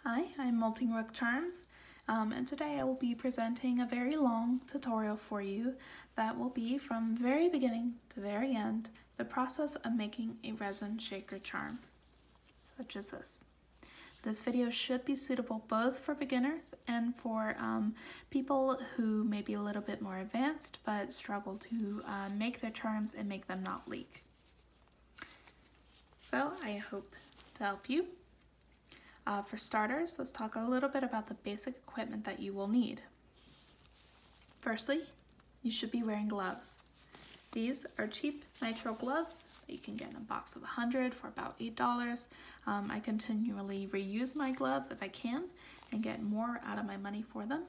Hi, I'm Molting Rook Charms, and today I will be presenting a very long tutorial for you that will be from very beginning to very end, the process of making a resin shaker charm, such as this. This video should be suitable both for beginners and for people who may be a little bit more advanced but struggle to make their charms and make them not leak. So I hope to help you. For starters, let's talk a little bit about the basic equipment that you will need. Firstly, you should be wearing gloves. These are cheap nitrile gloves that you can get in a box of 100 for about $8. I continually reuse my gloves if I can and get more out of my money for them.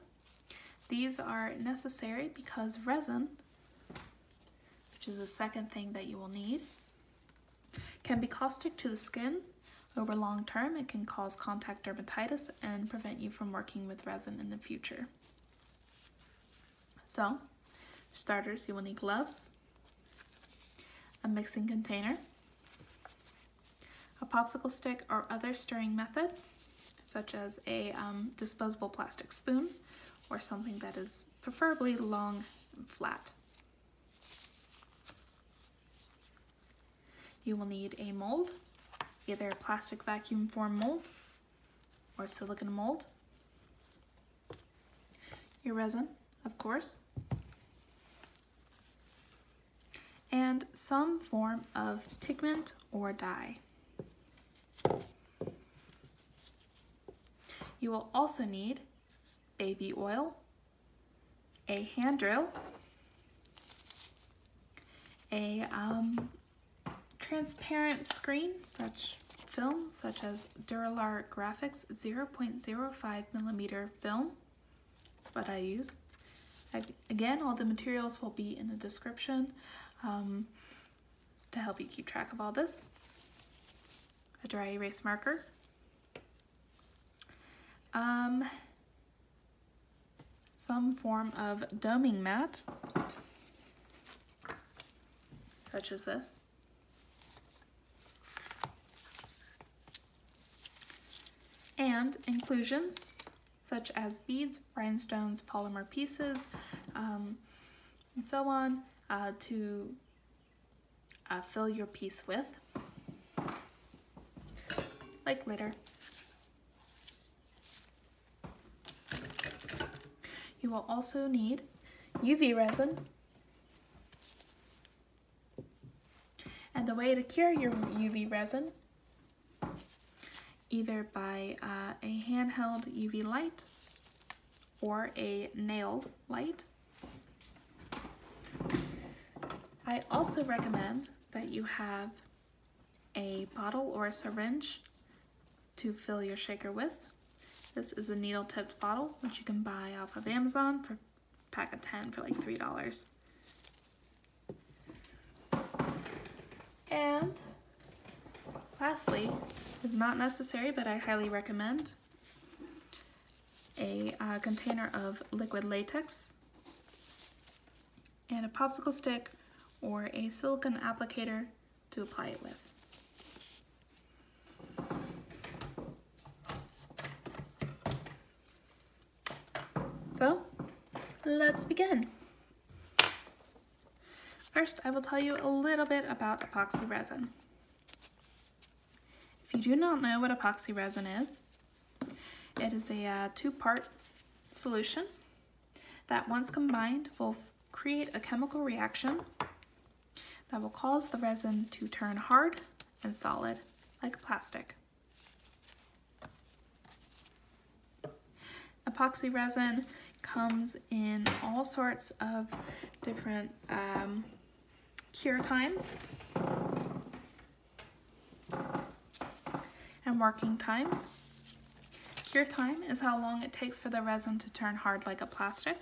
These are necessary because resin, which is the second thing that you will need, can be caustic to the skin. Over long term, it can cause contact dermatitis and prevent you from working with resin in the future. So, for starters, you will need gloves, a mixing container, a popsicle stick or other stirring method, such as a disposable plastic spoon or something that is preferably long and flat. You will need a mold, either a plastic vacuum form mold or silicone mold, your resin, of course, and some form of pigment or dye. You will also need baby oil, a hand drill, a transparent screen, such as Duralar Graphics 0.05mm film. That's what I use. Again, all the materials will be in the description to help you keep track of all this. A dry erase marker. Some form of doming mat, such as this. And inclusions such as beads, rhinestones, polymer pieces, and so on to fill your piece with, like glitter. You will also need UV resin, and the way to cure your UV resin, either by a handheld UV light or a nailed light. I also recommend that you have a bottle or a syringe to fill your shaker with. This is a needle-tipped bottle, which you can buy off of Amazon for a pack of 10 for like $3. And lastly, is not necessary, but I highly recommend a container of liquid latex and a popsicle stick or a silicone applicator to apply it with. So, let's begin. First, I will tell you a little bit about epoxy resin. If you do not know what epoxy resin is, it is a two-part solution that once combined will create a chemical reaction that will cause the resin to turn hard and solid like plastic. Epoxy resin comes in all sorts of different cure times and working times. Cure time is how long it takes for the resin to turn hard like a plastic.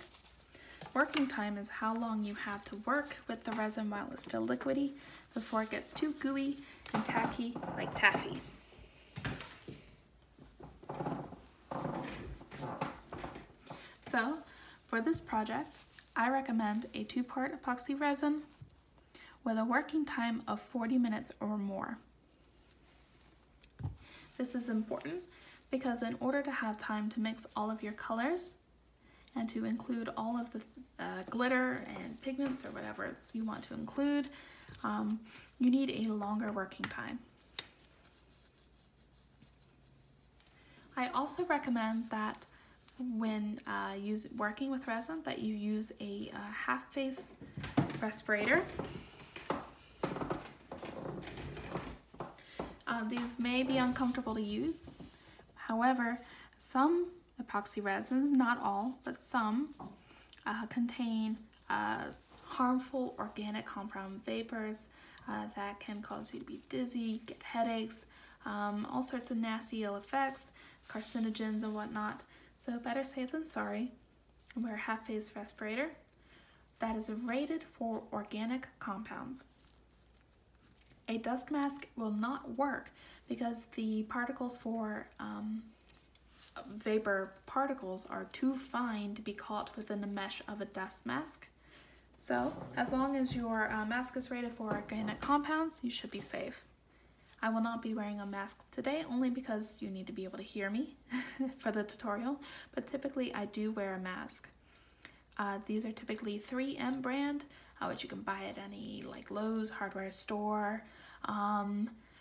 Working time is how long you have to work with the resin while it's still liquidy before it gets too gooey and tacky like taffy. So, for this project, I recommend a two-part epoxy resin with a working time of 40 minutes or more. This is important because in order to have time to mix all of your colors and to include all of the glitter and pigments or whatever else you want to include, you need a longer working time. I also recommend that when working with resin that you use a half-face respirator. These may be uncomfortable to use. However, some epoxy resins, not all, but some, contain harmful organic compound vapors that can cause you to be dizzy, get headaches, all sorts of nasty ill effects, carcinogens and whatnot. So better safe than sorry. Wear a half-face respirator that is rated for organic compounds. A dust mask will not work because the particles for vapor particles are too fine to be caught within the mesh of a dust mask. So as long as your mask is rated for organic compounds, you should be safe. I will not be wearing a mask today only because you need to be able to hear me for the tutorial, but typically I do wear a mask. These are typically 3M brand, which you can buy at any like Lowe's hardware store.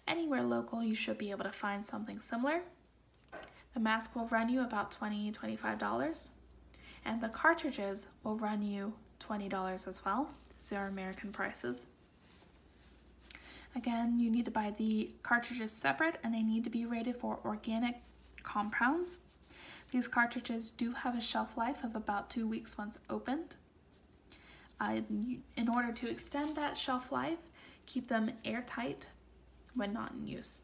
Anywhere local you should be able to find something similar. The mask will run you about $20–$25, and the cartridges will run you $20 as well. These are American prices. Again, you need to buy the cartridges separate and they need to be rated for organic compounds. These cartridges do have a shelf life of about 2 weeks once opened. In order to extend that shelf life, keep them airtight when not in use.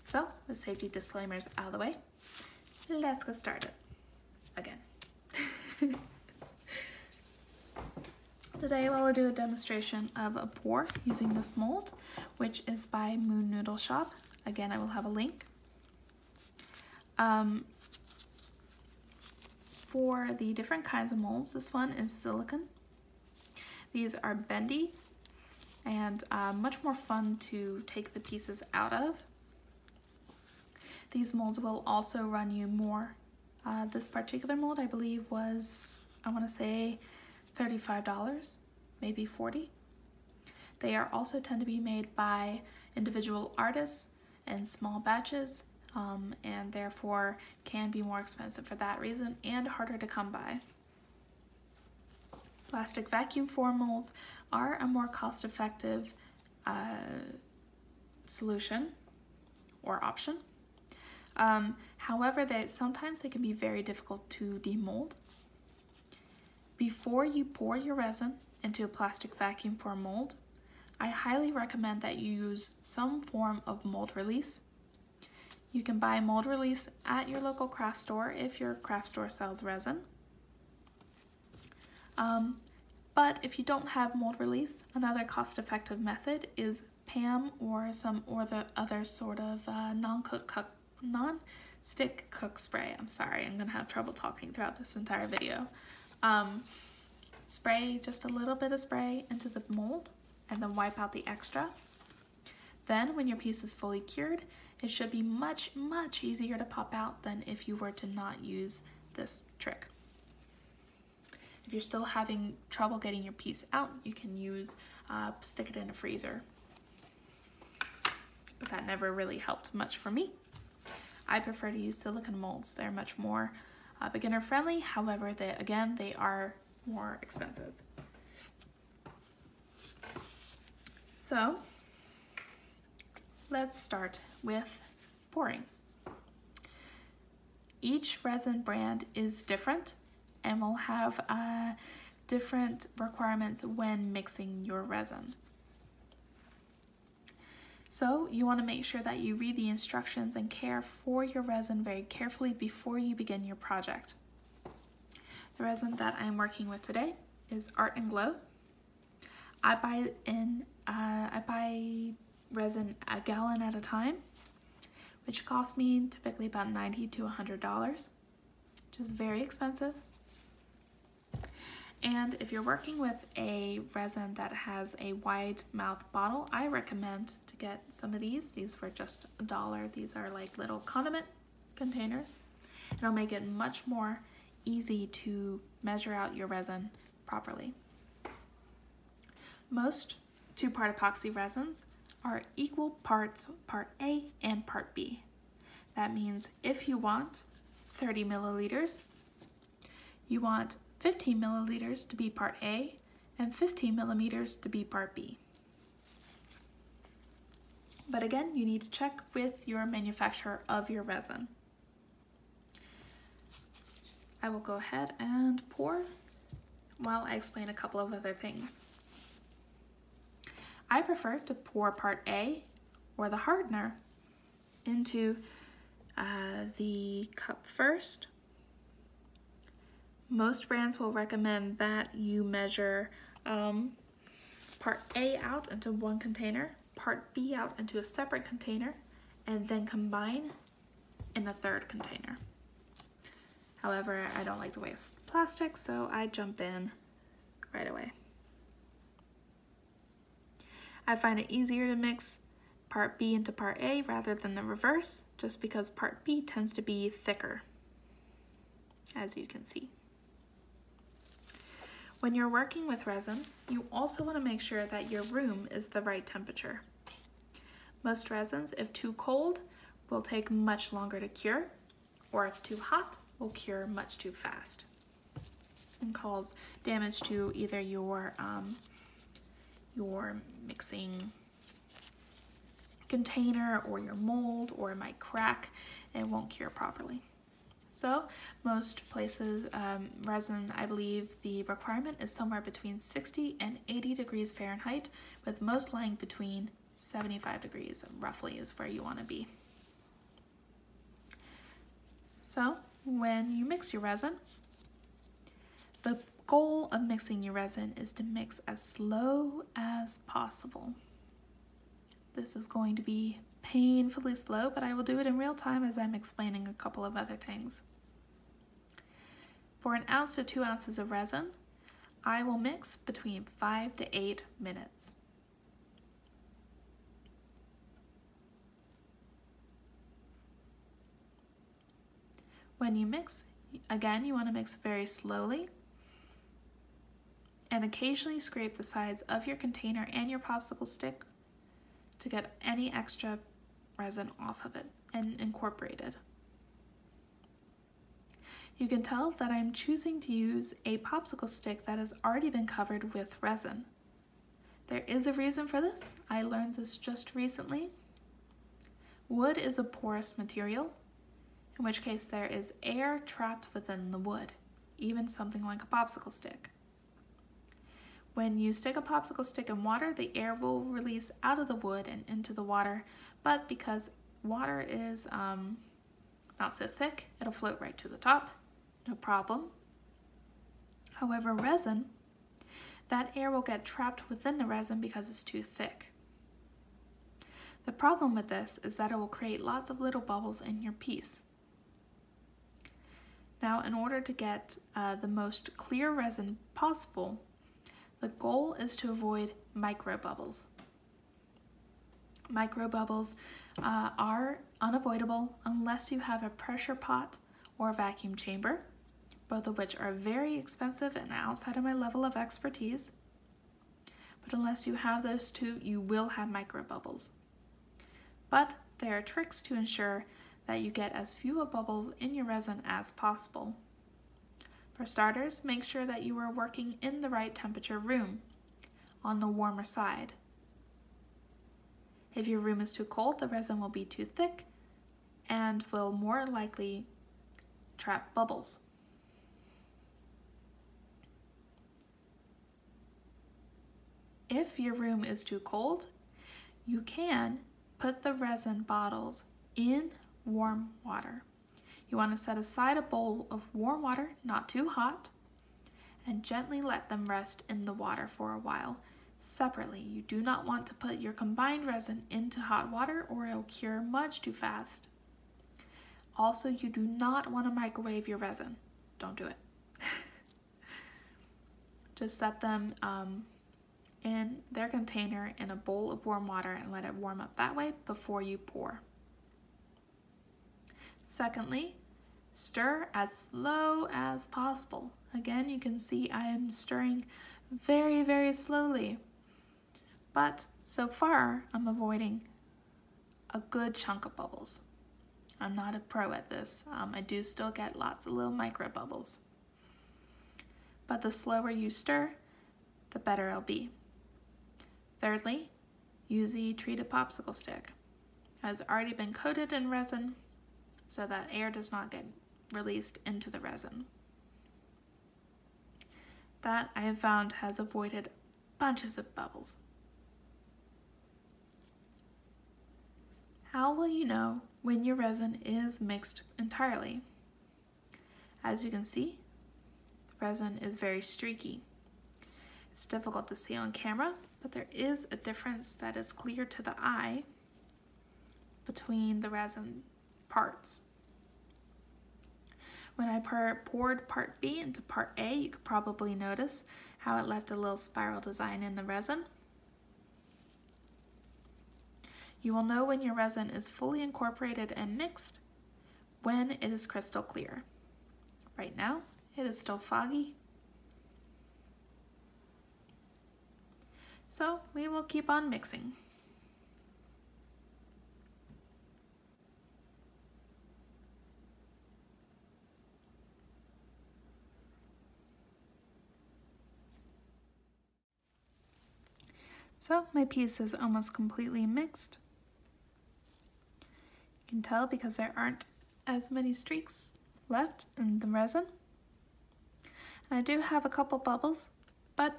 So, with safety disclaimers out of the way, let's get started again. Today I will do a demonstration of a pour using this mold, which is by Moon Noodle Shop. Again, I will have a link. For the different kinds of molds, this one is silicone. These are bendy and much more fun to take the pieces out of. These molds will also run you more. This particular mold I believe was, I want to say, $35, maybe $40. They are also tend to be made by individual artists in small batches, and therefore can be more expensive for that reason and harder to come by. Plastic vacuum form molds are a more cost-effective solution or option. However, sometimes they can be very difficult to demold. Before you pour your resin into a plastic vacuum form mold, I highly recommend that you use some form of mold release. You can buy mold release at your local craft store if your craft store sells resin. But if you don't have mold release, another cost-effective method is PAM or the other sort of non-stick cook spray. I'm sorry, I'm gonna have trouble talking throughout this entire video. Spray just a little bit of spray into the mold and then wipe out the extra. Then when your piece is fully cured, it should be much easier to pop out than if you were to not use this trick. If you're still having trouble getting your piece out, you can use stick it in a freezer. But that never really helped much for me. I prefer to use silicone molds. They're much more beginner friendly. However, they are more expensive. So let's start with pouring. Each resin brand is different and will have different requirements when mixing your resin. So you want to make sure that you read the instructions and care for your resin very carefully before you begin your project. The resin that I'm working with today is Art and Glow. I buy resin a gallon at a time, which costs me typically about $90 to $100, which is very expensive. And if you're working with a resin that has a wide mouth bottle, I recommend to get some of these. These were just $1. These are like little condiment containers. It'll make it much more easy to measure out your resin properly. Most two-part epoxy resins are equal parts part A and part B. That means if you want 30 milliliters, you want 15 milliliters to be part A and 15 millimeters to be part B. But again, you need to check with your manufacturer of your resin. I will go ahead and pour while I explain a couple of other things. I prefer to pour part A, or the hardener, into the cup first. Most brands will recommend that you measure part A out into one container, part B out into a separate container, and then combine in a third container. However, I don't like to waste plastic, so I jump in right away. I find it easier to mix part B into part A rather than the reverse, just because part B tends to be thicker, as you can see. When you're working with resin, you also want to make sure that your room is the right temperature. Most resins, if too cold, will take much longer to cure, or if too hot, will cure much too fast and cause damage to either your mixing container or your mold, or it might crack and it won't cure properly. So most places, resin, I believe the requirement is somewhere between 60 and 80 degrees Fahrenheit, with most lying between 75 degrees roughly is where you want to be. So when you mix your resin, the goal of mixing your resin is to mix as slow as possible. This is going to be painfully slow, but I will do it in real time as I'm explaining a couple of other things. For 1 ounce to 2 ounces of resin, I will mix between 5 to 8 minutes. When you mix, again, you want to mix very slowly and occasionally scrape the sides of your container and your popsicle stick to get any extra resin off of it and incorporate it. You can tell that I'm choosing to use a popsicle stick that has already been covered with resin. There is a reason for this. I learned this just recently. Wood is a porous material, in which case there is air trapped within the wood, even something like a popsicle stick. When you stick a popsicle stick in water, the air will release out of the wood and into the water, but because water is not so thick, it'll float right to the top, no problem. However, resin, that air will get trapped within the resin because it's too thick. The problem with this is that it will create lots of little bubbles in your piece. Now, in order to get the most clear resin possible, the goal is to avoid micro bubbles. Micro bubbles are unavoidable unless you have a pressure pot or a vacuum chamber, both of which are very expensive and outside of my level of expertise. But unless you have those two, you will have micro bubbles. But there are tricks to ensure that you get as few bubbles in your resin as possible. For starters, make sure that you are working in the right temperature room, on the warmer side. If your room is too cold, the resin will be too thick and will more likely trap bubbles. If your room is too cold, you can put the resin bottles in warm water. You want to set aside a bowl of warm water, not too hot, and gently let them rest in the water for a while. Separately, you do not want to put your combined resin into hot water or it'll cure much too fast. Also, you do not want to microwave your resin. Don't do it. just set them in their container in a bowl of warm water and let it warm up that way before you pour. Secondly, stir as slow as possible. Again, you can see I am stirring very, very slowly, but so far I'm avoiding a good chunk of bubbles. I'm not a pro at this. I do still get lots of little micro bubbles, but the slower you stir, the better it'll be. Thirdly, use the treated popsicle stick. It has already been coated in resin so that air does not get released into the resin. That I have found has avoided bunches of bubbles. How will you know when your resin is mixed entirely? As you can see, the resin is very streaky. It's difficult to see on camera, but there is a difference that is clear to the eye between the resin parts. When I poured part B into part A, you could probably notice how it left a little spiral design in the resin. You will know when your resin is fully incorporated and mixed when it is crystal clear. Right now, it is still foggy. So we will keep on mixing. So my piece is almost completely mixed. You can tell because there aren't as many streaks left in the resin. And I do have a couple bubbles, but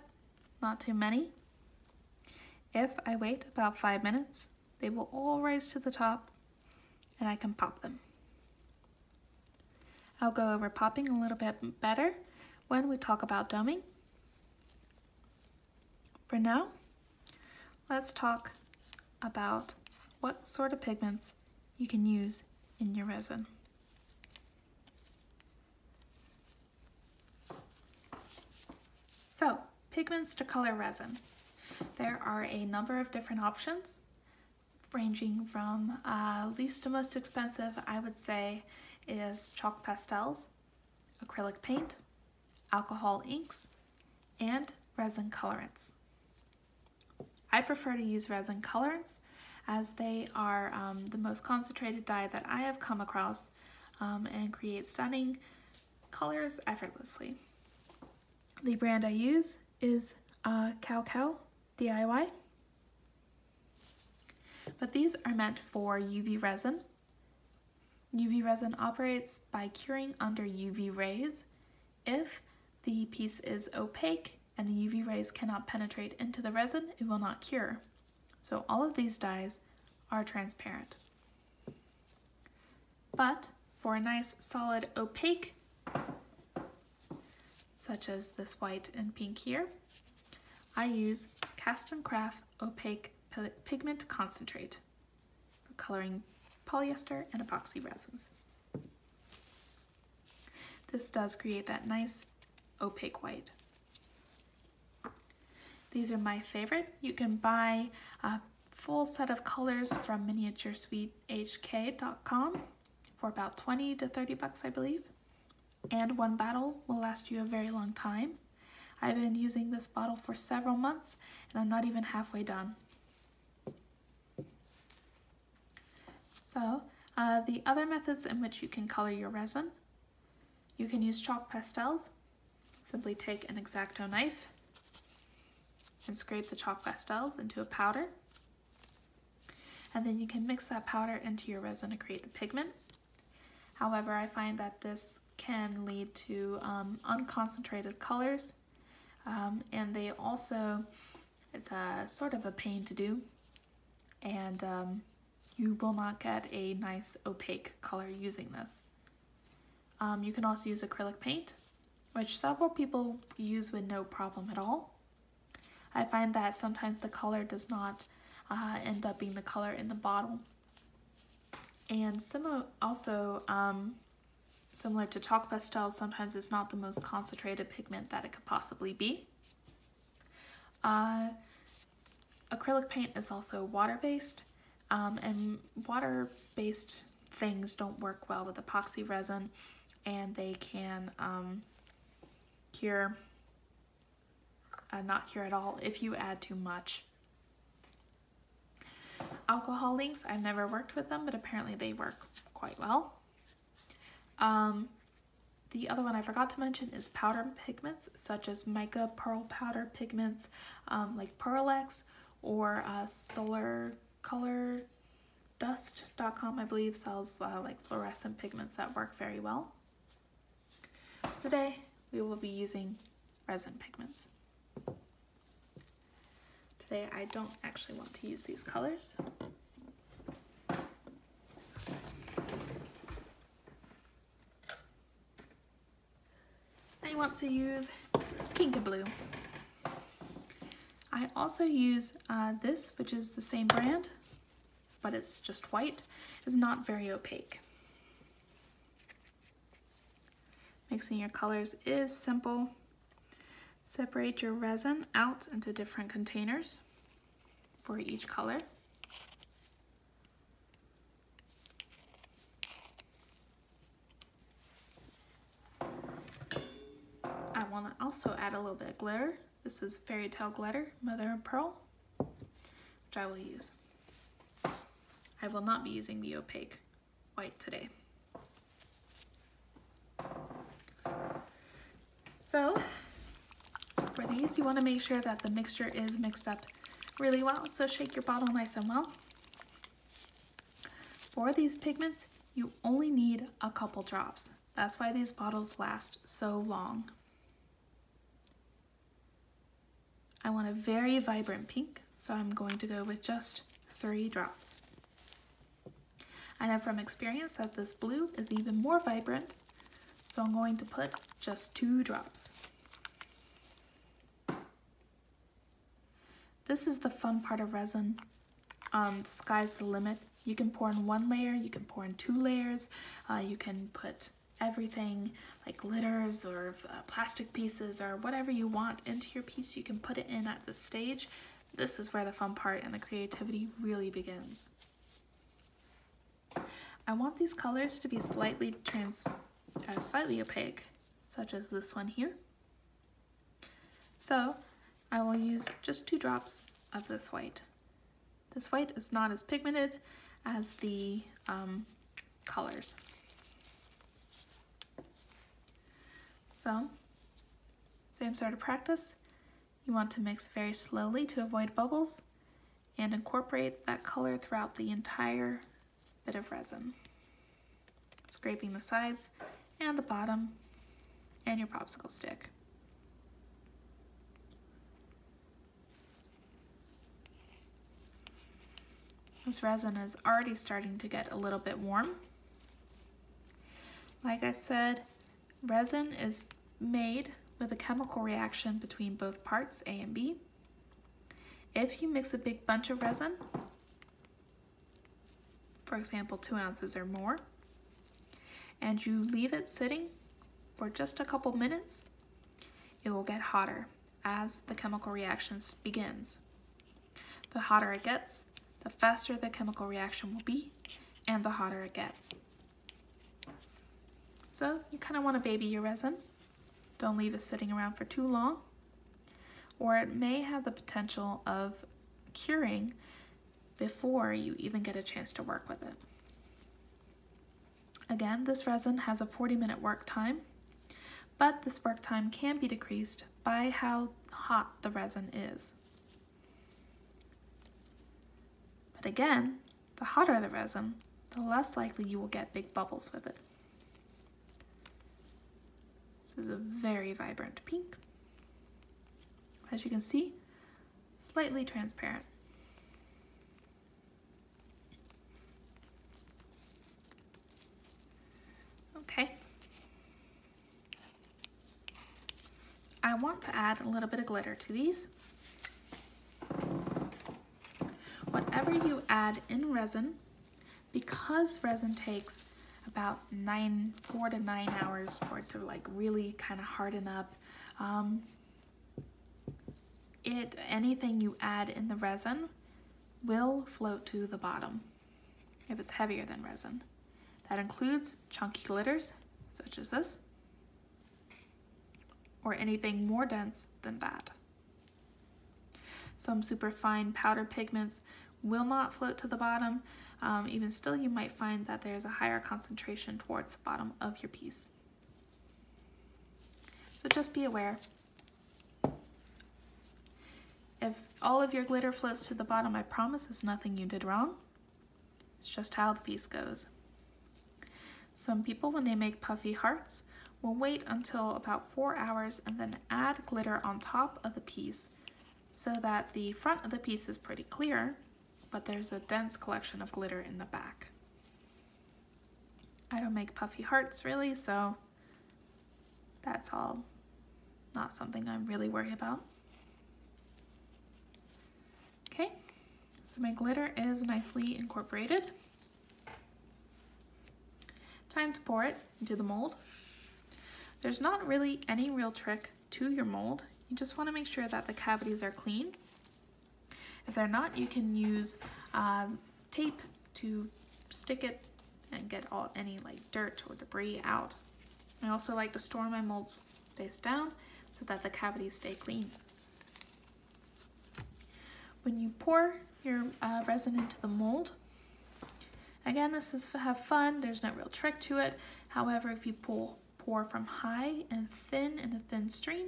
not too many. If I wait about 5 minutes, they will all rise to the top and I can pop them. I'll go over popping a little bit better when we talk about doming. For now, let's talk about what sort of pigments you can use in your resin. So, pigments to color resin. There are a number of different options, ranging from least to most expensive, I would say, is chalk pastels, acrylic paint, alcohol inks, and resin colorants. I prefer to use resin colorants as they are the most concentrated dye that I have come across and create stunning colors effortlessly. The brand I use is Cow DIY, but these are meant for UV resin. UV resin operates by curing under UV rays. If the piece is opaque and the UV rays cannot penetrate into the resin, it will not cure. So all of these dyes are transparent. But for a nice solid opaque, such as this white and pink here, I use Cast & Craft Opaque Pigment Concentrate for coloring polyester and epoxy resins. This does create that nice opaque white. These are my favorite. You can buy a full set of colors from miniaturesuitehk.com for about 20 to 30 bucks, I believe. And one bottle will last you a very long time. I've been using this bottle for several months and I'm not even halfway done. So, the other methods in which you can color your resin, you can use chalk pastels. Simply take an X-Acto knife and scrape the chalk pastels into a powder. And then you can mix that powder into your resin to create the pigment. However, I find that this can lead to unconcentrated colors, and they also, it's a sort of a pain to do, and you will not get a nice opaque color using this. You can also use acrylic paint, which several people use with no problem at all. I find that sometimes the color does not end up being the color in the bottle. And similar to chalk pastels, sometimes it's not the most concentrated pigment that it could possibly be. Acrylic paint is also water-based, and water-based things don't work well with epoxy resin, and they can not cure at all if you add too much. Alcohol inks, I've never worked with them, but apparently they work quite well. The other one I forgot to mention is powder pigments, such as mica pearl powder pigments, like Pearlex, or solarcolordust.com, I believe, sells like fluorescent pigments that work very well. Today, we will be using resin pigments. Today, I don't actually want to use these colors. I want to use pink and blue. I also use this, which is the same brand, but it's just white. It's not very opaque. Mixing your colors is simple. Separate your resin out into different containers for each color. I want to also add a little bit of glitter. This is Fairy Tale Glitter, Mother of Pearl, which I will use. I will not be using the opaque white today. So, for these, you want to make sure that the mixture is mixed up really well, so shake your bottle nice and well. For these pigments, you only need a couple drops. That's why these bottles last so long. I want a very vibrant pink, so I'm going to go with just 3 drops. I know from experience that this blue is even more vibrant, so I'm going to put just 2 drops. This is the fun part of resin. The sky's the limit. You can pour in 1 layer, you can pour in 2 layers, you can put everything like glitters or plastic pieces or whatever you want into your piece. You can put it in at this stage. This is where the fun part and the creativity really begins. I want these colors to be slightly opaque, such as this one here. So I will use just 2 drops of this white. This white is not as pigmented as the colors. So, same sort of practice. You want to mix very slowly to avoid bubbles and incorporate that color throughout the entire bit of resin. Scraping the sides and the bottom and your popsicle stick. This resin is already starting to get a little bit warm. Like I said, resin is made with a chemical reaction between both parts A and B. If you mix a big bunch of resin, for example 2 ounces or more, and you leave it sitting for just a couple minutes, it will get hotter as the chemical reaction begins. The hotter it gets, the faster the chemical reaction will be, and the hotter it gets. So you kind of want to baby your resin. Don't leave it sitting around for too long, or it may have the potential of curing before you even get a chance to work with it. Again, this resin has a 40-minute work time, but this work time can be decreased by how hot the resin is. But again, the hotter the resin, the less likely you will get big bubbles with it. This is a very vibrant pink. As you can see, slightly transparent. Okay. I want to add a little bit of glitter to these. Whatever you add in resin, because resin takes about 4 to 9 hours for it to like really kind of harden up, anything you add in the resin will float to the bottom if it's heavier than resin. That includes chunky glitters, such as this, or anything more dense than that. Some super fine powder pigments will not float to the bottom. Even still, you might find that there's a higher concentration towards the bottom of your piece. So just be aware. If all of your glitter floats to the bottom, I promise it's nothing you did wrong. It's just how the piece goes. Some people, when they make puffy hearts, will wait until about 4 hours and then add glitter on top of the piece so that the front of the piece is pretty clear, but there's a dense collection of glitter in the back. I don't make puffy hearts really, so that's all not something I really worry about. Okay, so my glitter is nicely incorporated. Time to pour it into the mold. There's not really any real trick to your mold. You just want to make sure that the cavities are clean. If they're not, you can use tape to stick it and get any like dirt or debris out. I also like to store my molds face down so that the cavities stay clean. When you pour your resin into the mold, again, this is to have fun. There's no real trick to it. However, if you pour from high and thin in a thin stream,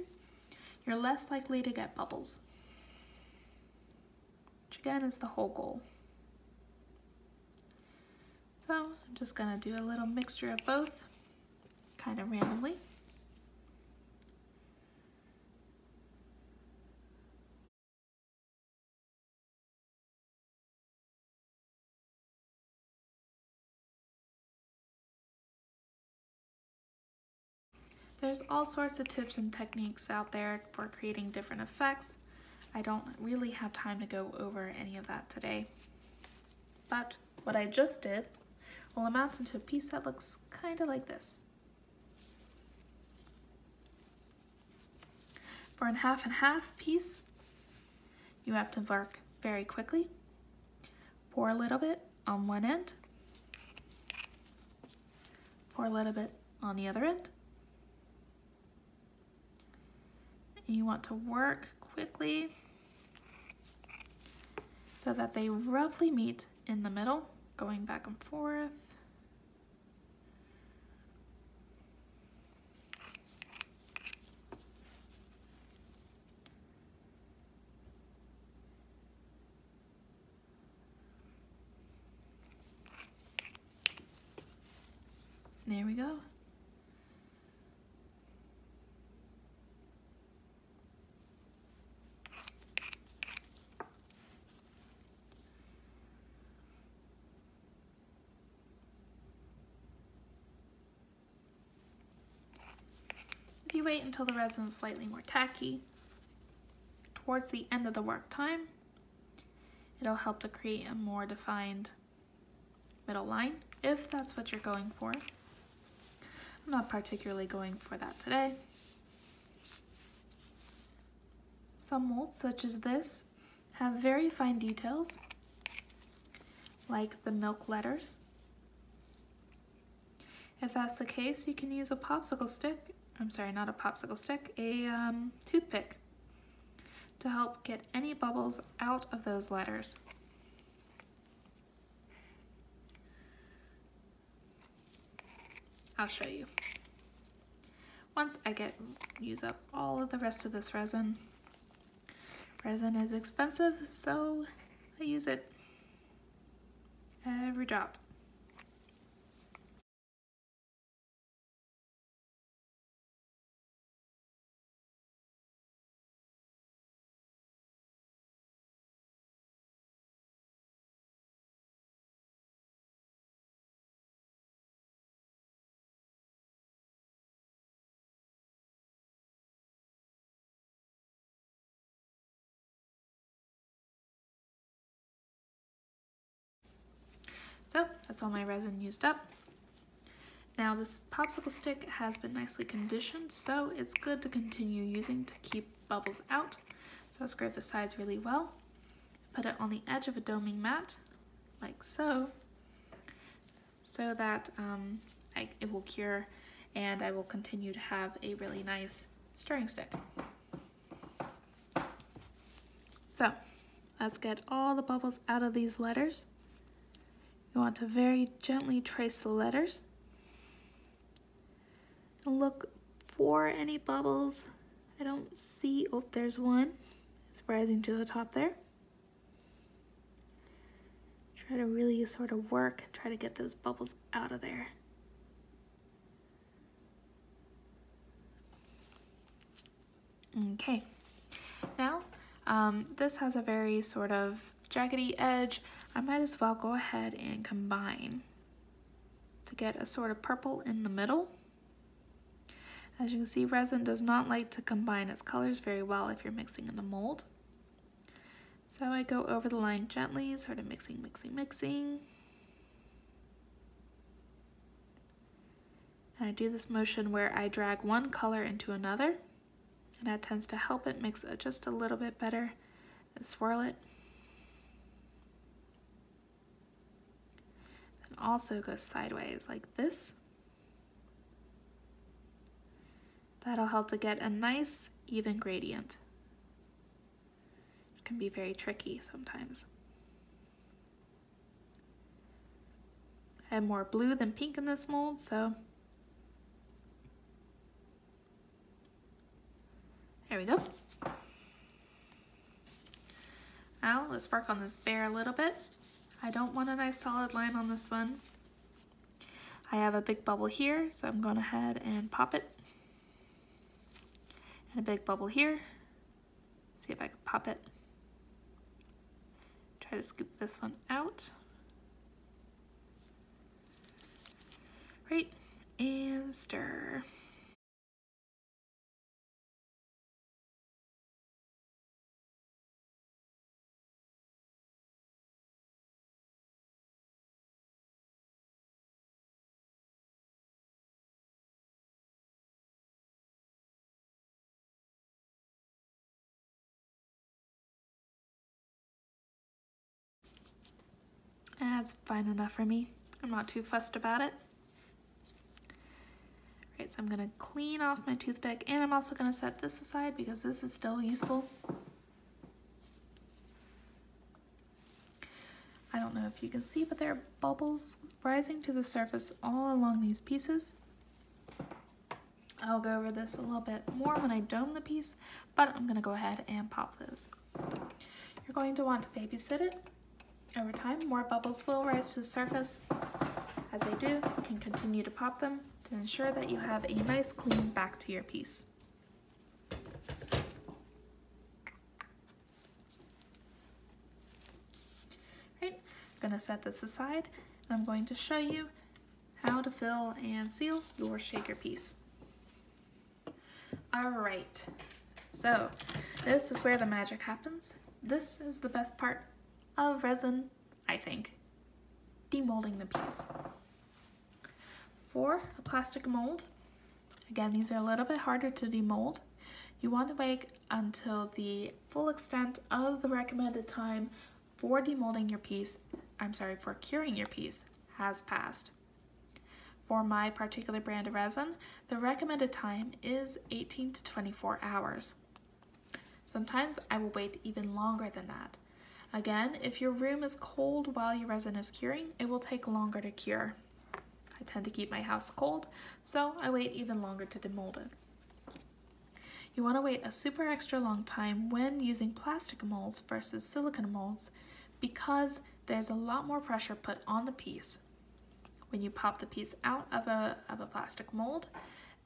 you're less likely to get bubbles, which again is the whole goal. So I'm just gonna do a little mixture of both, kind of randomly. There's all sorts of tips and techniques out there for creating different effects. I don't really have time to go over any of that today. But what I just did will amount into a piece that looks kind of like this. For a half and half piece, you have to work very quickly. Pour a little bit on one end. Pour a little bit on the other end. And you want to work quickly so that they roughly meet in the middle, going back and forth. There we go. If you wait until the resin is slightly more tacky, towards the end of the work time, it'll help to create a more defined middle line, if that's what you're going for. I'm not particularly going for that today. Some molds, such as this, have very fine details, like the milk letters. If that's the case, you can use a popsicle stick, I'm sorry, not a popsicle stick, a toothpick to help get any bubbles out of those letters. I'll show you. Once I use up all of the rest of this resin. Resin is expensive, so I use it every drop. So that's all my resin used up. Now this popsicle stick has been nicely conditioned, so it's good to continue using to keep bubbles out. So scrape the sides really well. Put it on the edge of a doming mat, like so, so that it will cure and I will continue to have a really nice stirring stick. So let's get all the bubbles out of these letters. You want to very gently trace the letters and look for any bubbles. I don't see, oh, there's one. It's rising to the top there. Try to really sort of work, try to get those bubbles out of there. Okay, now this has a very sort of jaggedy edge. I might as well go ahead and combine to get a sort of purple in the middle. As you can see, resin does not like to combine its colors very well if you're mixing in the mold. So I go over the line gently, sort of mixing. And I do this motion where I drag one color into another, and that tends to help it mix just a little bit better and swirl it. And also go sideways like this. That'll help to get a nice even gradient. It can be very tricky sometimes. I have more blue than pink in this mold, so there we go. Now let's work on this bear a little bit. I don't want a nice solid line on this one. I have a big bubble here, so I'm going ahead and pop it. And a big bubble here. See if I can pop it. Try to scoop this one out. Right, and stir. That's fine enough for me. I'm not too fussed about it. Right, so I'm gonna clean off my toothpick, and I'm also gonna set this aside because this is still useful. I don't know if you can see, but there are bubbles rising to the surface all along these pieces. I'll go over this a little bit more when I dome the piece, but I'm gonna go ahead and pop those. You're going to want to babysit it. Over time, more bubbles will rise to the surface. As they do, you can continue to pop them to ensure that you have a nice clean back to your piece. Right, I'm going to set this aside, and I'm going to show you how to fill and seal your shaker piece. Alright, so this is where the magic happens. This is the best part of resin, I think, demolding the piece. For a plastic mold, again, these are a little bit harder to demold. You want to wait until the full extent of the recommended time for demolding your piece, for curing your piece has passed. For my particular brand of resin, the recommended time is 18 to 24 hours. Sometimes I will wait even longer than that. Again, if your room is cold while your resin is curing, it will take longer to cure. I tend to keep my house cold, so I wait even longer to demold it. You want to wait a super extra long time when using plastic molds versus silicone molds because there's a lot more pressure put on the piece. When you pop the piece out of a plastic mold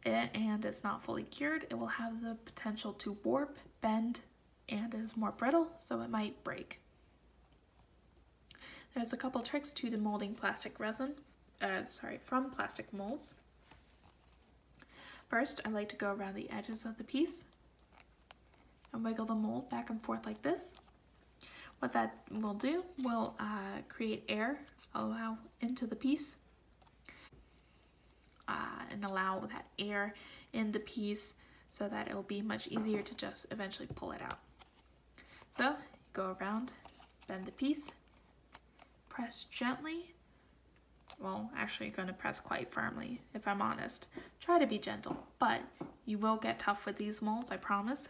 and it's not fully cured, it will have the potential to warp, bend, and is more brittle, so it might break. There's a couple tricks to demolding plastic resin, from plastic molds. First, I like to go around the edges of the piece and wiggle the mold back and forth like this. What that will do will create air, allow into the piece, and allow that air in the piece so that it will be much easier to just eventually pull it out. So you go around, bend the piece, press gently. Well, actually you're going to press quite firmly, if I'm honest. Try to be gentle, but you will get tough with these molds, I promise.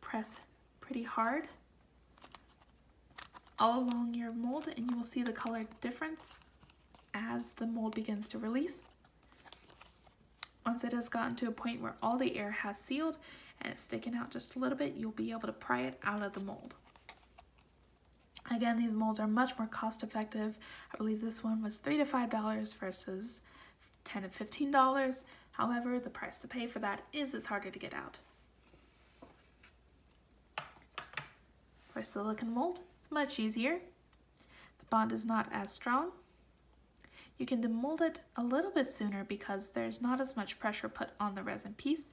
Press pretty hard all along your mold, and you will see the color difference as the mold begins to release. Once it has gotten to a point where all the air has sealed and it's sticking out just a little bit, you'll be able to pry it out of the mold. Again, these molds are much more cost effective. I believe this one was $3 to $5 versus $10 to $15. However, the price to pay for that is it's harder to get out. For silicone mold, it's much easier. The bond is not as strong. You can demold it a little bit sooner because there's not as much pressure put on the resin piece.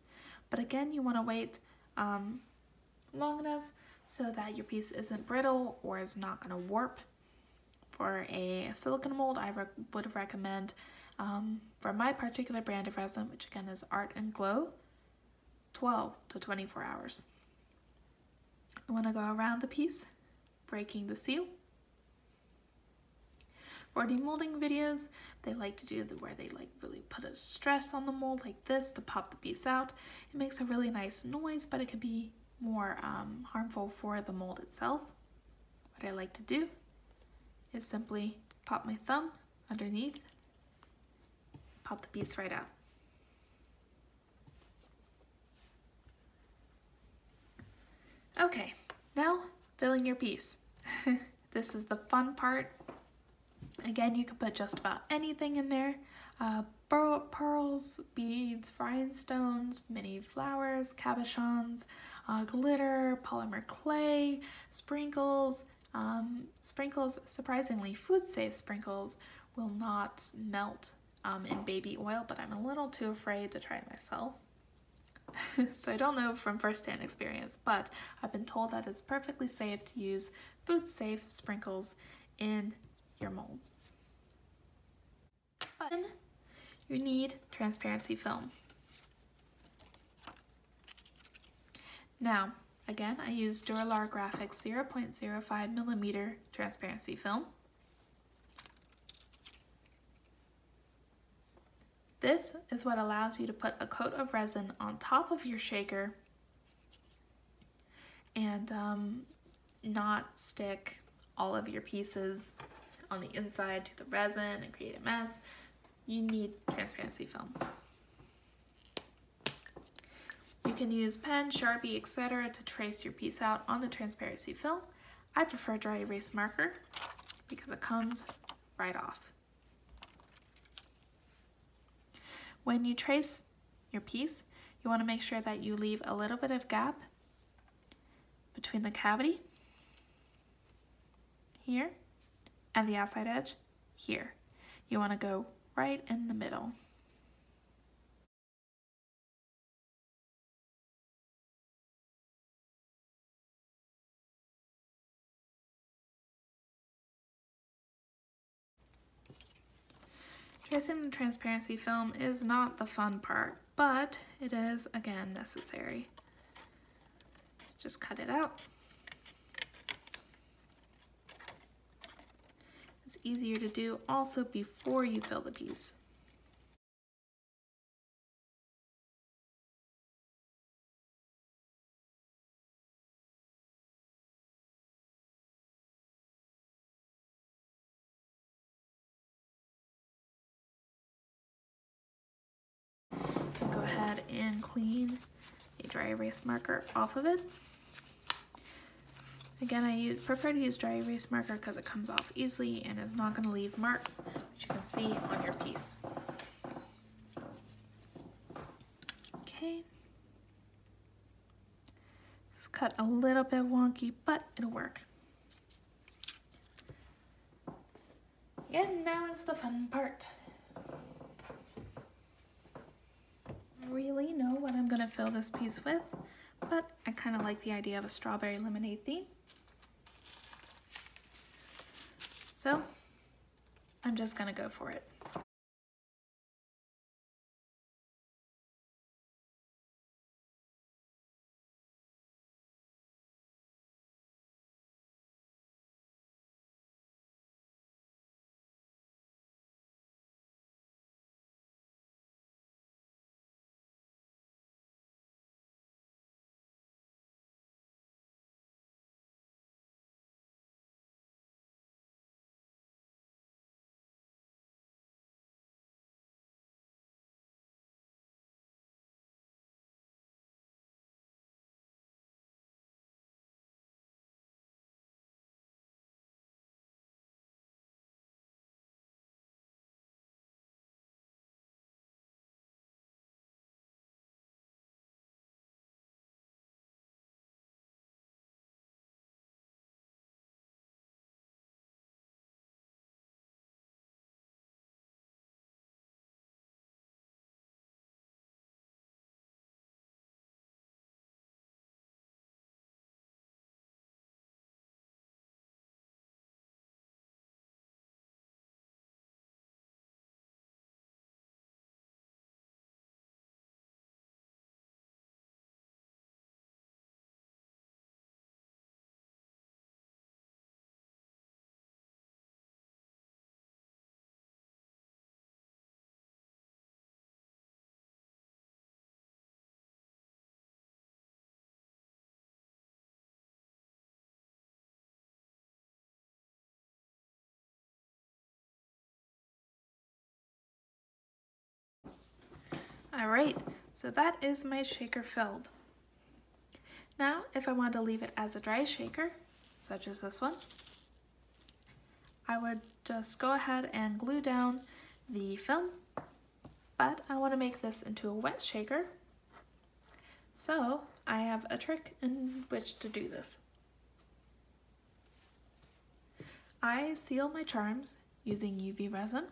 But again, you want to wait long enough so that your piece isn't brittle or is not going to warp. For a silicone mold, I would recommend, for my particular brand of resin, which again is Art and Glow, 12 to 24 hours. You want to go around the piece, breaking the seal. For demolding videos, they like to do where they like really put a stress on the mold like this to pop the piece out. It makes a really nice noise, but it can be more harmful for the mold itself. What I like to do is simply pop my thumb underneath, pop the piece right out. Okay, now filling your piece. This is the fun part. Again, you can put just about anything in there. Pearls, beads, rhinestones, mini flowers, cabochons, glitter, polymer clay, sprinkles. Sprinkles, surprisingly, food-safe sprinkles will not melt in baby oil, but I'm a little too afraid to try it myself. So I don't know from first-hand experience, but I've been told that it's perfectly safe to use food-safe sprinkles in your molds. But you need transparency film. Now, again, I use Duralar Graphics 0.05 millimeter transparency film. This is what allows you to put a coat of resin on top of your shaker and not stick all of your pieces on the inside to the resin and create a mess. You need transparency film. You can use pen, Sharpie, etc. to trace your piece out on the transparency film. I prefer dry erase marker because it comes right off. When you trace your piece, you want to make sure that you leave a little bit of gap between the cavity here and the outside edge here. You want to go right in the middle. Tracing the transparency film is not the fun part, but it is, again, necessary. Just cut it out. It's easier to do also before you fill the piece. You can go ahead and clean a dry erase marker off of it. Again, I prefer to use dry erase marker because it comes off easily and is not going to leave marks, which you can see on your piece. Okay. It's cut a little bit wonky, but it'll work. And now is the fun part. I really know what I'm going to fill this piece with, but I kind of like the idea of a strawberry lemonade theme. So I'm just going to go for it. Alright, so that is my shaker filled. Now, if I want to leave it as a dry shaker, such as this one, I would just go ahead and glue down the film, but I want to make this into a wet shaker, so I have a trick in which to do this. I seal my charms using UV resin,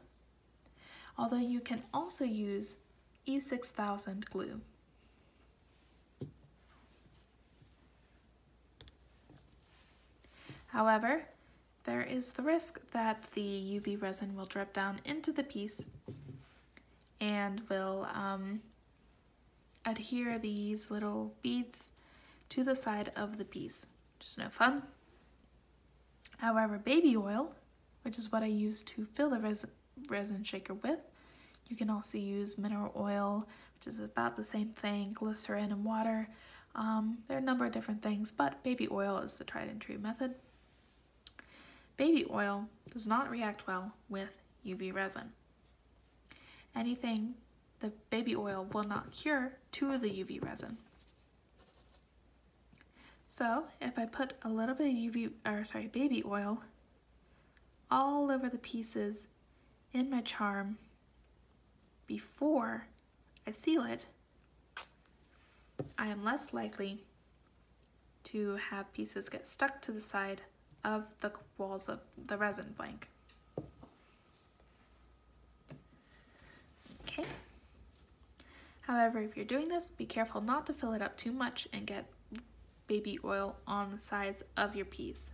although you can also use E6000 glue. However, there is the risk that the UV resin will drip down into the piece and will adhere these little beads to the side of the piece. Just no fun. However, baby oil, which is what I use to fill the resin shaker with, you can also use mineral oil, which is about the same thing, glycerin and water. There are a number of different things, but baby oil is the tried and true method. Baby oil does not react well with UV resin. Anything the baby oil will not cure to the UV resin. So if I put a little bit of baby oil all over the pieces in my charm before I seal it, I am less likely to have pieces get stuck to the side of the walls of the resin blank. Okay. However, if you're doing this, be careful not to fill it up too much and get baby oil on the sides of your piece.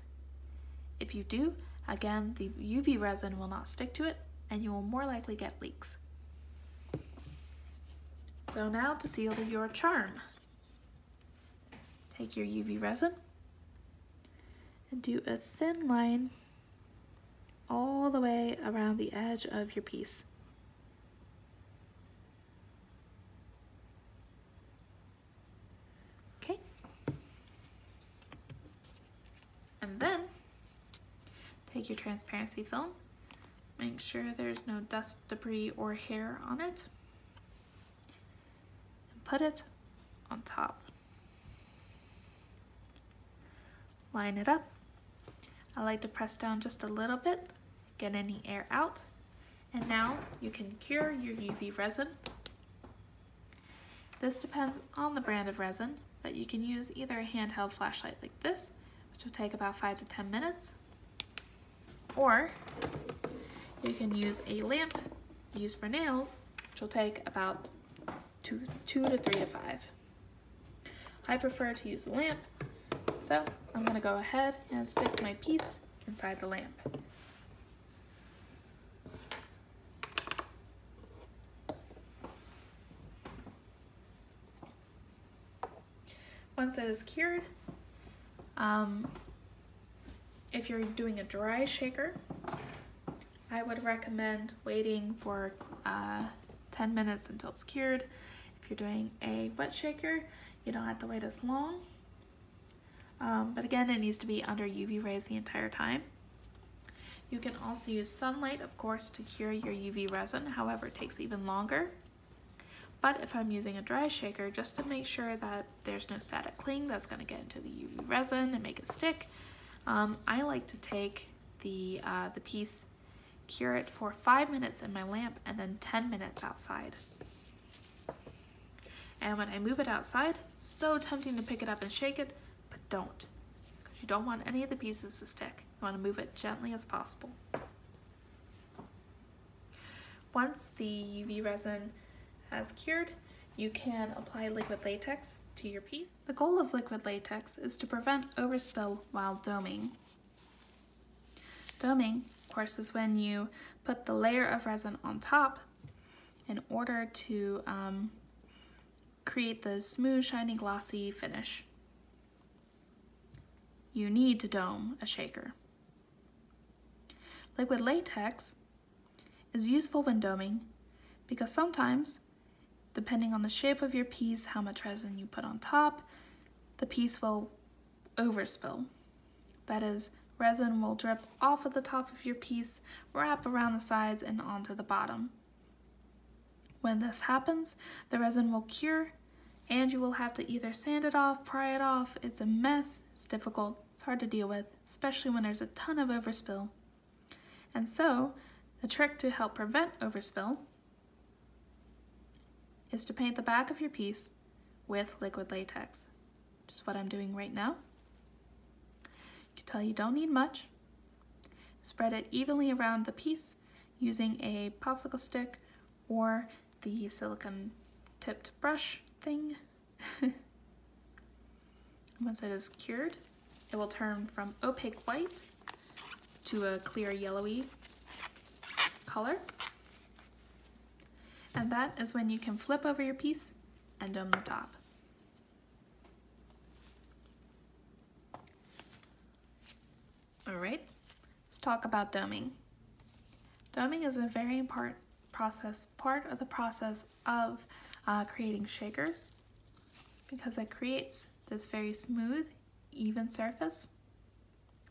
If you do, again, the UV resin will not stick to it and you will more likely get leaks. So now to seal your charm. Take your UV resin and do a thin line all the way around the edge of your piece. Okay. And then take your transparency film, make sure there's no dust, debris, or hair on it, and put it on top. Line it up. I like to press down just a little bit, get any air out, and now you can cure your UV resin. This depends on the brand of resin, but you can use either a handheld flashlight like this, which will take about 5 to 10 minutes, or you can use a lamp used for nails, which will take about 2 to 3 to 5. I prefer to use a lamp, so I'm going to go ahead and stick my piece inside the lamp. Once it is cured, if you're doing a dry shaker, I would recommend waiting for 10 minutes until it's cured. If you're doing a wet shaker, you don't have to wait as long. But again, it needs to be under UV rays the entire time. You can also use sunlight, of course, to cure your UV resin. However, it takes even longer. But if I'm using a dry shaker, just to make sure that there's no static cling that's going to get into the UV resin and make it stick, I like to take the piece, cure it for 5 minutes in my lamp, and then 10 minutes outside. And when I move it outside, it's so tempting to pick it up and shake it, but don't, because you don't want any of the pieces to stick. You want to move it gently as possible. Once the UV resin has cured, you can apply liquid latex to your piece. The goal of liquid latex is to prevent overspill while doming. Doming, of course, is when you put the layer of resin on top in order to create the smooth, shiny, glossy finish. You need to dome a shaker. Liquid latex is useful when doming because sometimes, depending on the shape of your piece, how much resin you put on top, the piece will overspill. That is, resin will drip off of the top of your piece, wrap around the sides, and onto the bottom. When this happens, the resin will cure and you will have to either sand it off, pry it off. It's a mess, it's difficult, it's hard to deal with, especially when there's a ton of overspill. And so, the trick to help prevent overspill is to paint the back of your piece with liquid latex, which is what I'm doing right now. You can tell you don't need much. Spread it evenly around the piece using a popsicle stick or the silicone tipped brush thing. Once it is cured, it will turn from opaque white to a clear yellowy color. And that is when you can flip over your piece and dome the top. Alright, let's talk about doming. Doming is a very important part of the process of creating shakers, because it creates this very smooth, even surface,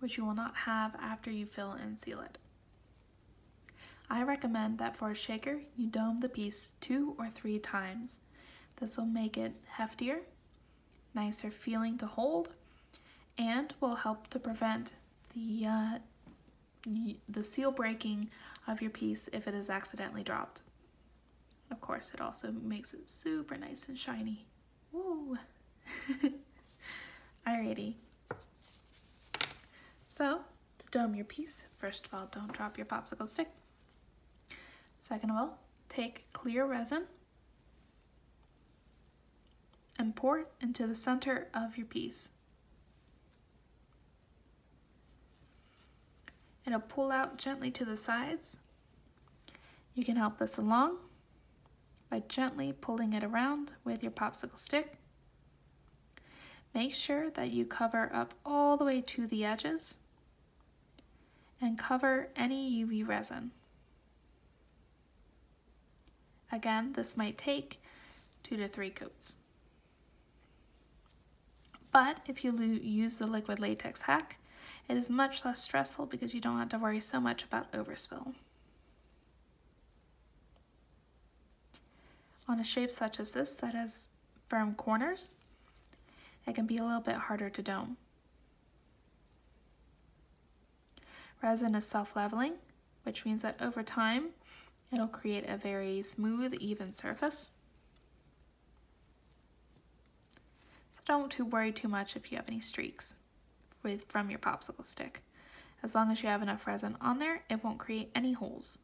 which you will not have after you fill and seal it. I recommend that for a shaker, you dome the piece 2 or 3 times. This will make it heftier, nicer feeling to hold, and will help to prevent the seal breaking of your piece if it is accidentally dropped. Of course, it also makes it super nice and shiny. Woo! Alrighty. So, to dome your piece, first of all, don't drop your popsicle stick. Second of all, take clear resin and pour it into the center of your piece. It'll pull out gently to the sides. You can help this along by gently pulling it around with your popsicle stick. Make sure that you cover up all the way to the edges and cover any UV resin. Again, this might take 2 to 3 coats. But if you use the liquid latex hack, it is much less stressful because you don't have to worry so much about overspill. On a shape such as this that has firm corners, it can be a little bit harder to dome. Resin is self-leveling, which means that over time, it'll create a very smooth, even surface. So don't worry too much if you have any streaks from your popsicle stick. As long as you have enough resin on there, it won't create any holes.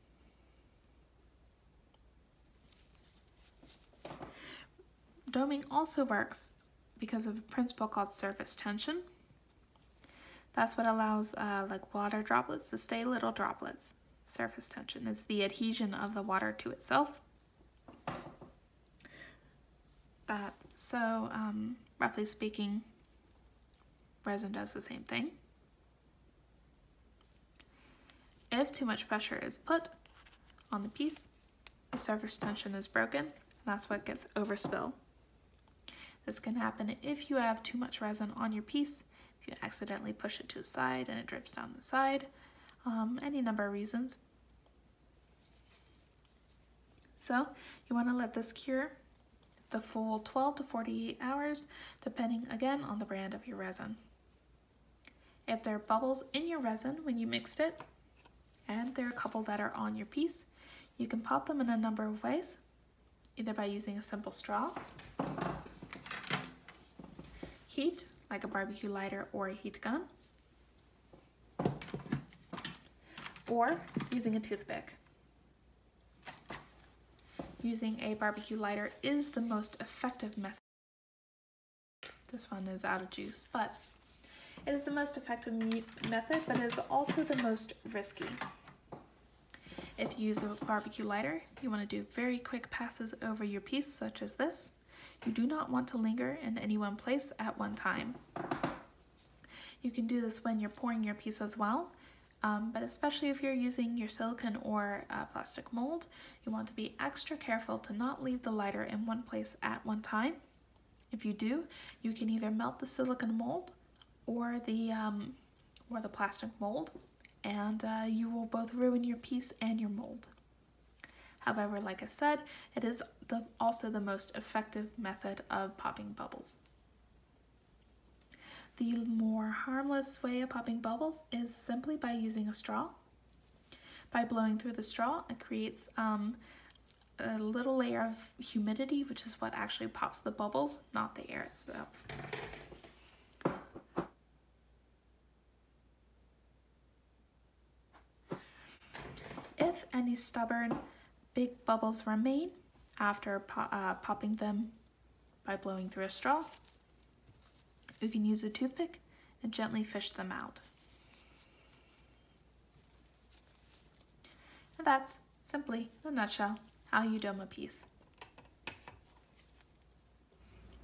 Doming also works because of a principle called surface tension. That's what allows like water droplets to stay little droplets. Surface tension is the adhesion of the water to itself. Roughly speaking, resin does the same thing. If too much pressure is put on the piece, the surface tension is broken, and that's what gets overspill. This can happen if you have too much resin on your piece, if you accidentally push it to the side and it drips down the side, any number of reasons. So you want to let this cure the full 12 to 48 hours, depending again on the brand of your resin. If there are bubbles in your resin when you mixed it, and there are a couple that are on your piece, you can pop them in a number of ways, either by using a simple straw, heat, like a barbecue lighter or a heat gun, or using a toothpick. Using a barbecue lighter is the most effective method. This one is out of juice, but it is the most effective method, but it is also the most risky. If you use a barbecue lighter, you want to do very quick passes over your piece, such as this. You do not want to linger in any one place at one time. You can do this when you're pouring your piece as well, but especially if you're using your silicone or plastic mold, you want to be extra careful to not leave the lighter in one place at one time. If you do, you can either melt the silicone mold or the plastic mold, and you will both ruin your piece and your mold. However, like I said, it is also the most effective method of popping bubbles. The more harmless way of popping bubbles is simply by using a straw. By blowing through the straw, it creates a little layer of humidity, which is what actually pops the bubbles, not the air itself. If any stubborn big bubbles remain after popping them by blowing through a straw, you can use a toothpick and gently fish them out. And that's simply, in a nutshell, how you dome a piece.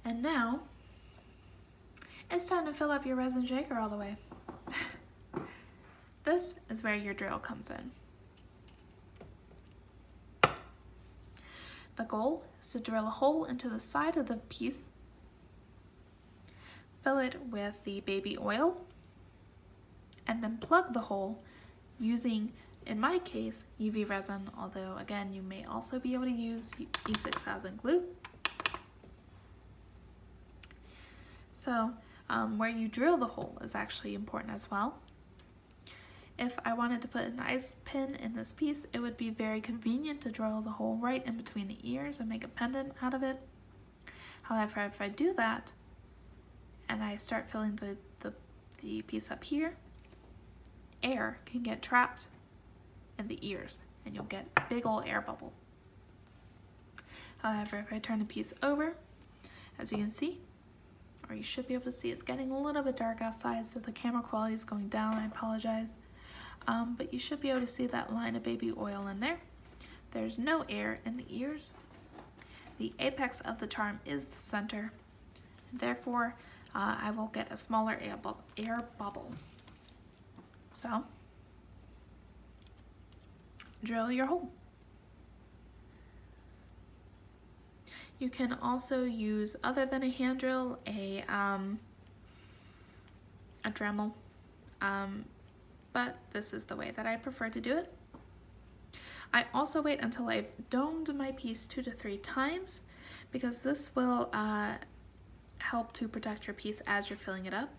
And now, it's time to fill up your resin shaker all the way. This is where your drill comes in. The goal is to drill a hole into the side of the piece, fill it with the baby oil, and then plug the hole using, in my case, UV resin, although again you may also be able to use E6000 glue. So where you drill the hole is actually important as well. If I wanted to put an ice pin in this piece, it would be very convenient to drill the hole right in between the ears and make a pendant out of it. However, if I do that and I start filling the piece up here, air can get trapped in the ears and you'll get a big old air bubble. However, if I turn the piece over, as you can see, or you should be able to see, it's getting a little bit dark outside, so the camera quality is going down. I apologize. But you should be able to see that line of baby oil in there. There's no air in the ears. The apex of the charm is the center. Therefore, I will get a smaller air bubble. So, drill your hole. You can also use, other than a hand drill, a Dremel. But this is the way that I prefer to do it. I also wait until I've domed my piece 2 to 3 times because this will help to protect your piece as you're filling it up.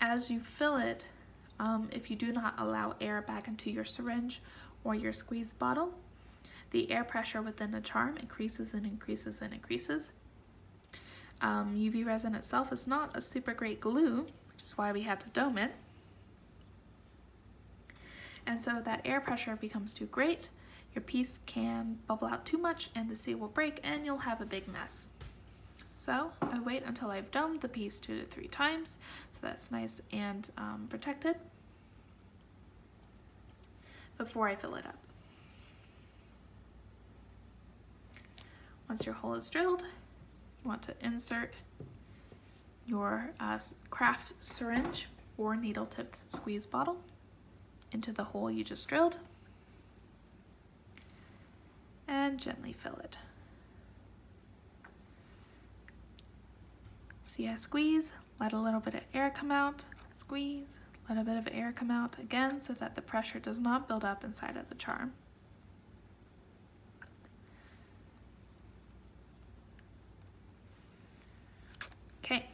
As you fill it, if you do not allow air back into your syringe or your squeeze bottle, the air pressure within the charm increases and increases and increases. UV resin itself is not a super great glue, which is why we had to dome it. And so that air pressure becomes too great, your piece can bubble out too much and the seal will break and you'll have a big mess. So I wait until I've domed the piece 2 to 3 times, so that's nice and protected, before I fill it up. Once your hole is drilled, you want to insert your craft syringe or needle-tipped squeeze bottle into the hole you just drilled and gently fill it. See, I squeeze, let a little bit of air come out, squeeze, let a bit of air come out again so that the pressure does not build up inside of the charm. Okay.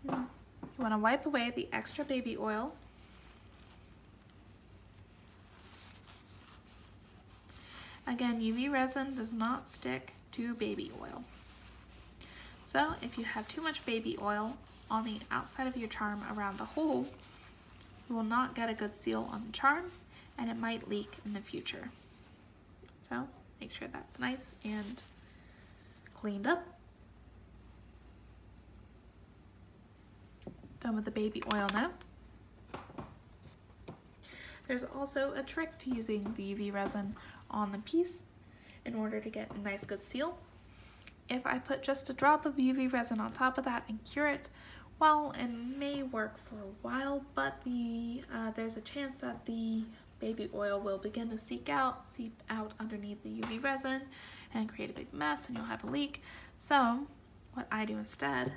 You want to wipe away the extra baby oil. Again, UV resin does not stick to baby oil. So if you have too much baby oil on the outside of your charm around the hole, you will not get a good seal on the charm and it might leak in the future. So make sure that's nice and cleaned up. Done with the baby oil now. There's also a trick to using the UV resin on the piece in order to get a nice good seal. If I put just a drop of UV resin on top of that and cure it, well, it may work for a while, but there's a chance that the baby oil will begin to seep out underneath the UV resin and create a big mess and you'll have a leak. So what I do instead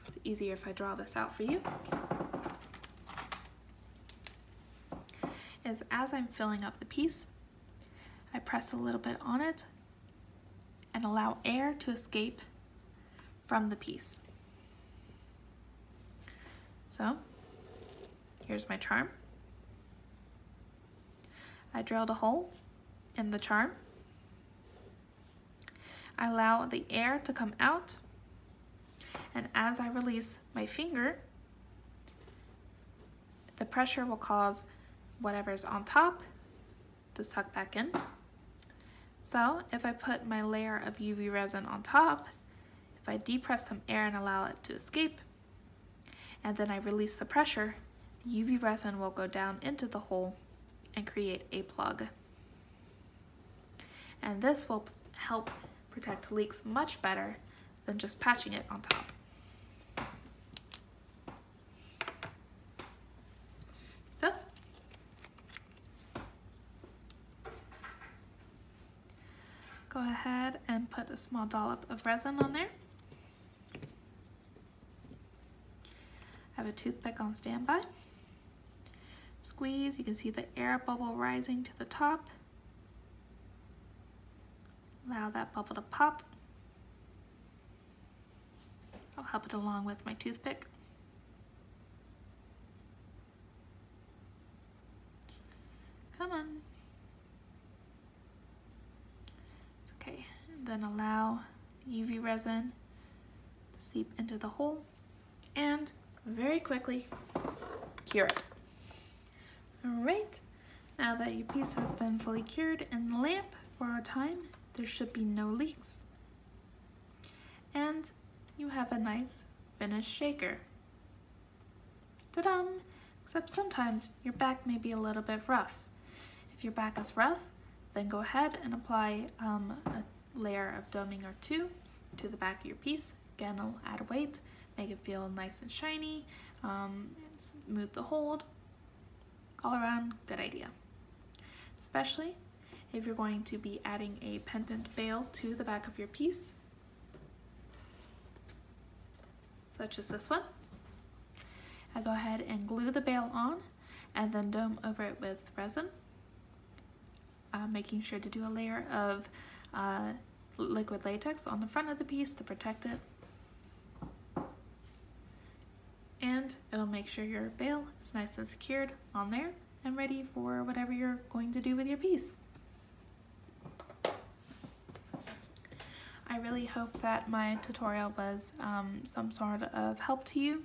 It's easier if I draw this out for you. Is as I'm filling up the piece, I press a little bit on it and allow air to escape from the piece. So here's my charm. I drilled a hole in the charm. I allow the air to come out, and as I release my finger, the pressure will cause whatever's on top to suck back in. So if I put my layer of UV resin on top, if I depress some air and allow it to escape, and then I release the pressure, the UV resin will go down into the hole and create a plug. And this will help protect leaks much better than just patching it on top. So, go ahead and put a small dollop of resin on there. I have a toothpick on standby. Squeeze, you can see the air bubble rising to the top. Allow that bubble to pop. I'll help it along with my toothpick. Come on. It's okay. And then allow UV resin to seep into the hole and very quickly cure it. Alright, now that your piece has been fully cured in the lamp for our time, there should be no leaks. And you have a nice finished shaker. Ta-da! Except sometimes your back may be a little bit rough. If your back is rough, then go ahead and apply a layer of doming or two to the back of your piece. Again, it'll add weight, make it feel nice and shiny, smooth the hold. All around, good idea. Especially if you're going to be adding a pendant bail to the back of your piece, such as this one. I go ahead and glue the bail on and then dome over it with resin, making sure to do a layer of liquid latex on the front of the piece to protect it. And it'll make sure your bail is nice and secured on there and ready for whatever you're going to do with your piece. I really hope that my tutorial was some sort of help to you.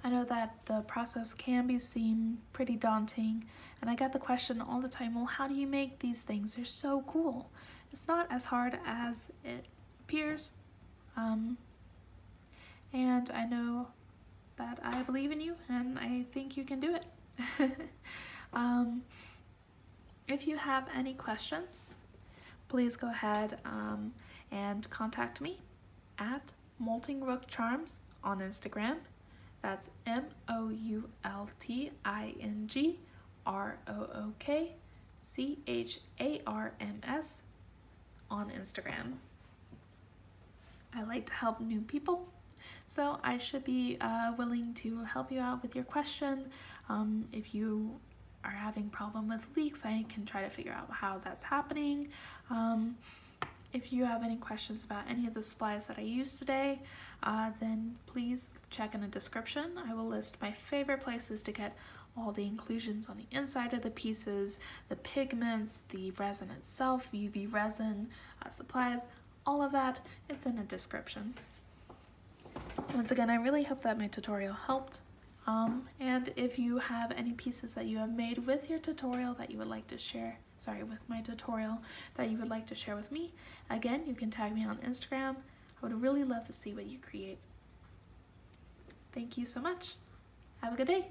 I know that the process can seem pretty daunting, and I get the question all the time, well, how do you make these things? They're so cool. It's not as hard as it appears. And I know that I believe in you, and I think you can do it. If you have any questions, please go ahead and contact me at Molting Rook Charms on Instagram. That's MOULTINGROOKCHARMS on Instagram. I like to help new people, so I should be willing to help you out with your question. If you are having problem with leaks, I can try to figure out how that's happening. If you have any questions about any of the supplies that I used today, then please check in the description. I will list my favorite places to get all the inclusions on the inside of the pieces, the pigments, the resin itself, UV resin, supplies, all of that. It's in the description. Once again, I really hope that my tutorial helped. And if you have any pieces that you have made with your tutorial that you would like to share, with my tutorial that you would like to share with me, again, you can tag me on Instagram. I would really love to see what you create. Thank you so much. Have a good day.